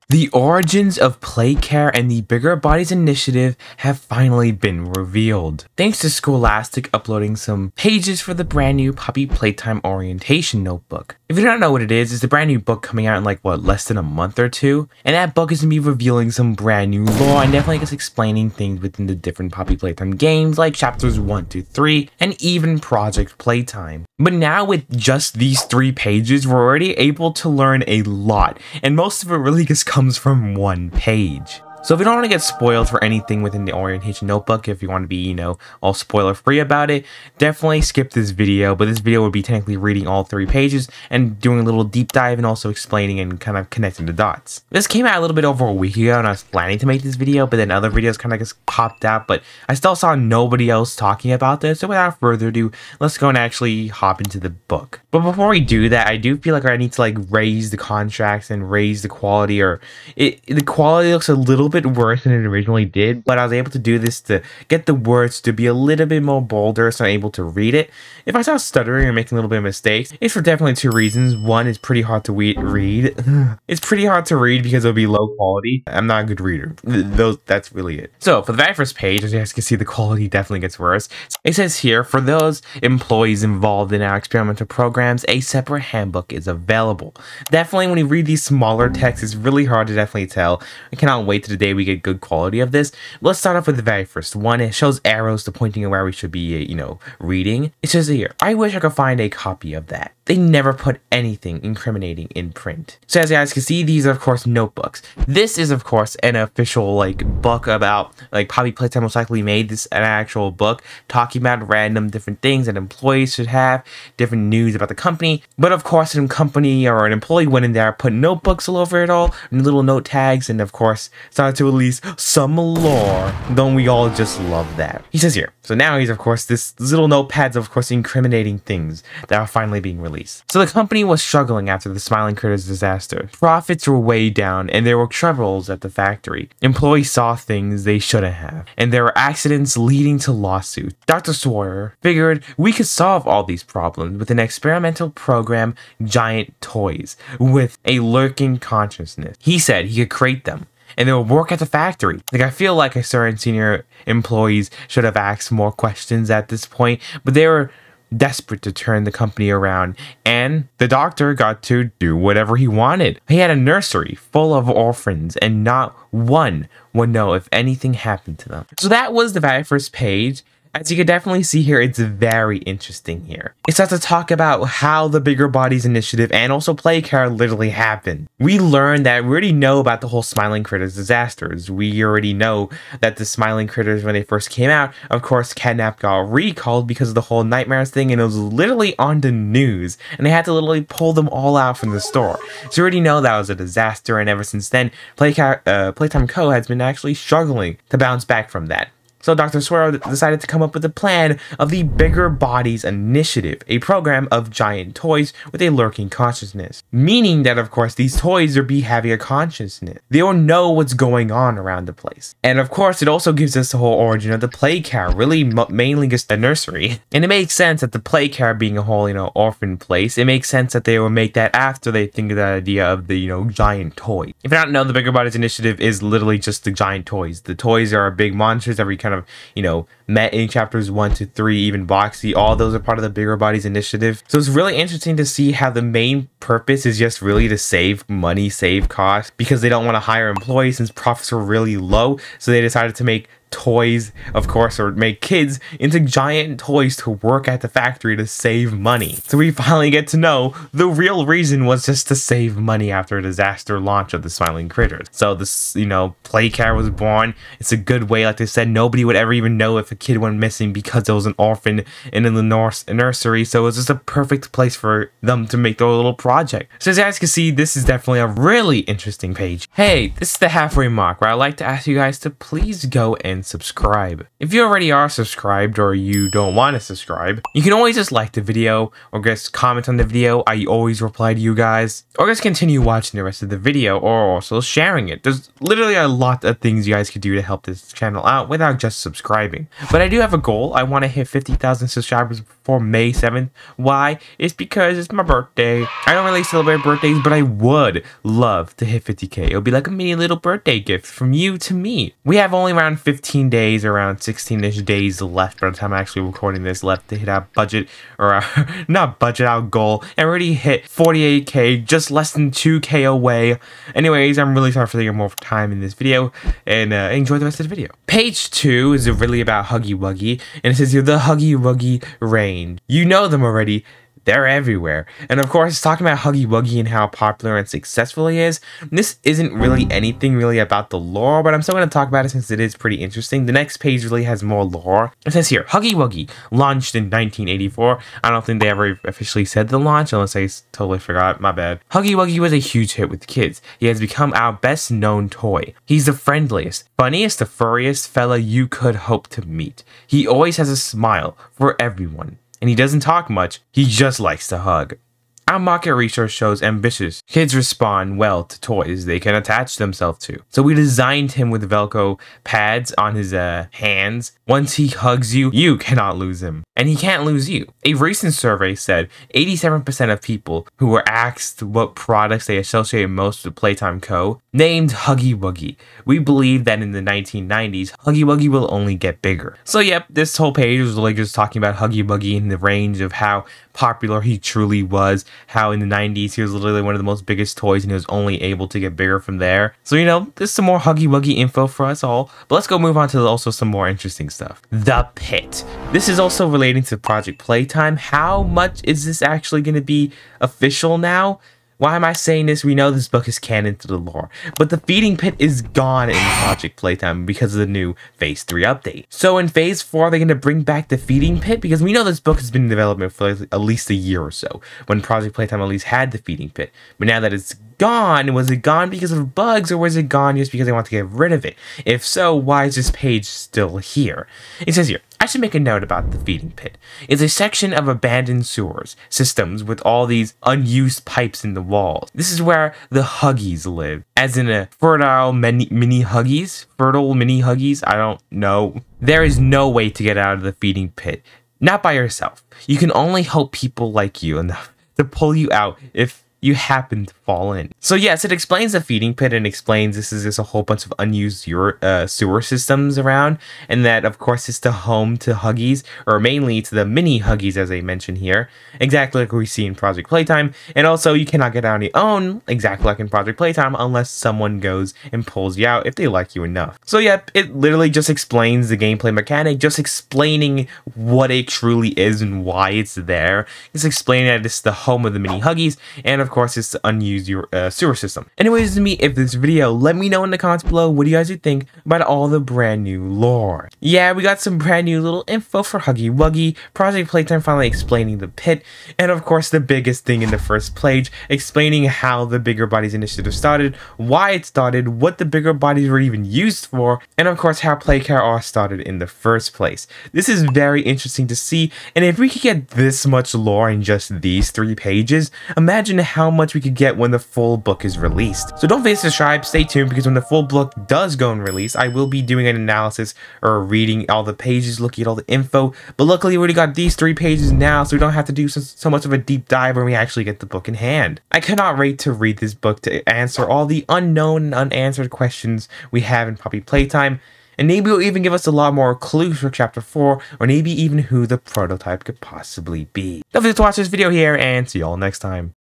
The origins of Playcare and the Bigger Bodies Initiative have finally been revealed, thanks to Scholastic uploading some pages for the brand new Poppy Playtime Orientation Notebook. If you don't know what it is, it's a brand new book coming out in like, less than a month or two, and that book is going to be revealing some brand new lore and definitely just explaining things within the different Poppy Playtime games like chapters 1 to 3 and even Project Playtime. But now with just these 3 pages, we're already able to learn a lot, and most of it really just comes from one page. So if you don't want to get spoiled for anything within the orientation notebook, if you want to be, all spoiler free about it, definitely skip this video. But this video would be technically reading all 3 pages and doing a little deep dive and also explaining and kind of connecting the dots. This came out a little bit over a week ago and I was planning to make this video, but then other videos kind of just popped out, but I still saw nobody else talking about this. So without further ado, let's go and actually hop into the book. But before we do that, I do feel like I need to raise the contracts and raise the quality, or the quality looks a little bit worse than it originally did, but I was able to do this to get the words to be a little bit more bolder so I'm able to read it. If I start stuttering or making a little bit of mistakes, it's for definitely 2 reasons. One, it's pretty hard to read. It's pretty hard to read because it'll be low quality. I'm not a good reader. That's really it. So for the very first page, as you guys can see, the quality definitely gets worse. It says here, for those employees involved in our experimental programs, a separate handbook is available. Definitely when you read these smaller texts, it's really hard to definitely tell. I cannot wait to the day we get good quality of this. Let's start off with the very first one. It shows arrows to pointing at where we should be, reading. It says here, I wish I could find a copy of that. They never put anything incriminating in print. So as you guys can see, these are of course notebooks. This is of course an official book about Poppy Playtime most likely made this an actual book talking about random different things that employees should have, different news about the company. But of course a company or an employee went in there, put notebooks all over it all, and little note tags, and of course started to release some lore. Don't we all just love that? He says here, so now he's of course this little notepads of course incriminating things that are finally being released. So the company was struggling after the Smiling Critters disaster. Profits were way down and there were troubles at the factory. Employees saw things they shouldn't have, and there were accidents leading to lawsuits. Dr. Sawyer figured we could solve all these problems with an experimental program, Giant Toys, with a lurking consciousness. He said he could create them, and they will work at the factory. I feel like certain senior employees should have asked more questions at this point, but they were desperate to turn the company around, and the doctor got to do whatever he wanted. He had a nursery full of orphans, and not one would know if anything happened to them. So that was the very first page. As you can definitely see here, it's very interesting here. It starts to talk about how the Bigger Bodies Initiative and also Playcare literally happened. We learned that we already know about the whole Smiling Critters disasters. We already know that the Smiling Critters, when they first came out, of course, Catnap got recalled because of the whole Nightmares thing, and it was literally on the news, and they had to literally pull them all out from the store. So we already know that was a disaster, and ever since then, Playtime Co. has been actually struggling to bounce back from that. So Dr. Sawyer decided to come up with a plan of the Bigger Bodies Initiative, a program of giant toys with a lurking consciousness. Meaning that, of course, these toys will be having a consciousness. They will know what's going on around the place. And of course, it also gives us the whole origin of the Playcare, really mainly just a nursery. And it makes sense that the Playcare being a whole, orphan place, it makes sense that they will make that after they think of the idea of the, giant toy. If you don't know, the Bigger Bodies Initiative is literally just the giant toys. The toys are big monsters, every kind of met in chapters 1 to 3, even Boxy, all those are part of the Bigger Bodies Initiative. So it's really interesting to see how the main purpose is just really to save money, save costs, because they don't want to hire employees since profits were really low. So they decided to make toys, of course, or make kids into giant toys to work at the factory to save money. So we finally get to know the real reason was just to save money after a disaster launch of the Smiling Critters. So this, Playcare was born. It's a good way, like they said, nobody would ever even know if a kid went missing because there was an orphan in the nursery. So it was just a perfect place for them to make their little project. So as you guys can see, this is definitely a really interesting page. Hey, this is the halfway mark where I like to ask you guys to please go and subscribe. If you already are subscribed or you don't want to subscribe, you can always just like the video or just comment on the video. I always reply to you guys, or just continue watching the rest of the video, or also sharing it. There's literally a lot of things you guys could do to help this channel out without just subscribing. But I do have a goal. I want to hit 50,000 subscribers before May 7th. Why? It's because it's my birthday. I don't really celebrate birthdays, but I would love to hit 50k. It'll be like a mini little birthday gift from you to me. We have only around 15 days, around 16-ish days left by the time I'm actually recording this, left to hit our budget, or our, not budget, our goal. And already hit 48k, just less than 2k away. Anyways, I'm really sorry for taking more time in this video, and enjoy the rest of the video. Page 2 is really about Huggy Wuggy, and it says here, the Huggy Wuggy range. You know them already. They're everywhere. And of course, it's talking about Huggy Wuggy and how popular and successful he is. This isn't really anything really about the lore, but I'm still going to talk about it since it is pretty interesting. The next page really has more lore. It says here, Huggy Wuggy, launched in 1984. I don't think they ever officially said the launch, unless I totally forgot. My bad. Huggy Wuggy was a huge hit with kids. He has become our best known toy. He's the friendliest, funniest, the furriest fella you could hope to meet. He always has a smile for everyone. And he doesn't talk much, he just likes to hug. Our market research shows ambitious kids respond well to toys they can attach themselves to. So we designed him with Velcro pads on his hands. Once he hugs you, you cannot lose him. And he can't lose you. A recent survey said 87% of people who were asked what products they associate most with Playtime Co. named Huggy Wuggy. We believe that in the 1990s, Huggy Wuggy will only get bigger. So yep, this whole page was really just talking about Huggy Wuggy in the range of how popular he truly was, how in the 90s he was literally one of the most biggest toys and he was only able to get bigger from there. So, you know, there's some more Huggy Wuggy info for us all, but let's go move on to also some more interesting stuff. The Pit. This is also relating to Project Playtime. How much is this actually going to be official now? Why am I saying this? We know this book is canon to the lore, but the feeding pit is gone in Project Playtime because of the new Phase 3 update. So in Phase 4, they're going to bring back the feeding pit, because we know this book has been in development for at least a year or so, when Project Playtime at least had the feeding pit. But now that it's gone, was it gone because of bugs, or was it gone just because they want to get rid of it? If so, why is this page still here? It says here, I should make a note about the feeding pit. It's a section of abandoned sewers systems with all these unused pipes in the walls. This is where the Huggies live, as in a fertile mini Huggies? Fertile mini Huggies? I don't know. There is no way to get out of the feeding pit. Not by yourself. You can only hope people like you enough to pull you out if you happen to fall in. So yes, it explains the feeding pit and explains this is just a whole bunch of unused sewer systems around, and that of course it's the home to Huggies, or mainly to the mini Huggies as I mentioned here, exactly like we see in Project Playtime. And also you cannot get out on your own, exactly like in Project Playtime, unless someone goes and pulls you out if they like you enough. So yep, it literally just explains the gameplay mechanic, just explaining what it truly is and why it's there. It's explaining that it's the home of the mini Huggies, and of course it's the unused sewer system. Anyways, to me, if this video, let me know in the comments below what do you guys think about all the brand new lore. Yeah, we got some brand new little info for Huggy Wuggy, Project Playtime finally explaining the pit, and of course the biggest thing in the first page, explaining how the Bigger Bodies initiative started, why it started, what the Bigger Bodies were even used for, and of course how Playcare all started in the first place. This is very interesting to see, and if we could get this much lore in just these 3 pages, imagine how much we could get when the full book is released. So don't forget to subscribe, stay tuned, because when the full book does go and release, I will be doing an analysis or reading all the pages, looking at all the info. But luckily we already got these 3 pages now, so we don't have to do so much of a deep dive when we actually get the book in hand. I cannot wait to read this book to answer all the unknown and unanswered questions we have in Poppy Playtime. And maybe it'll even give us a lot more clues for Chapter 4, or maybe even who the prototype could possibly be. Don't forget to watch this video here, and see y'all next time.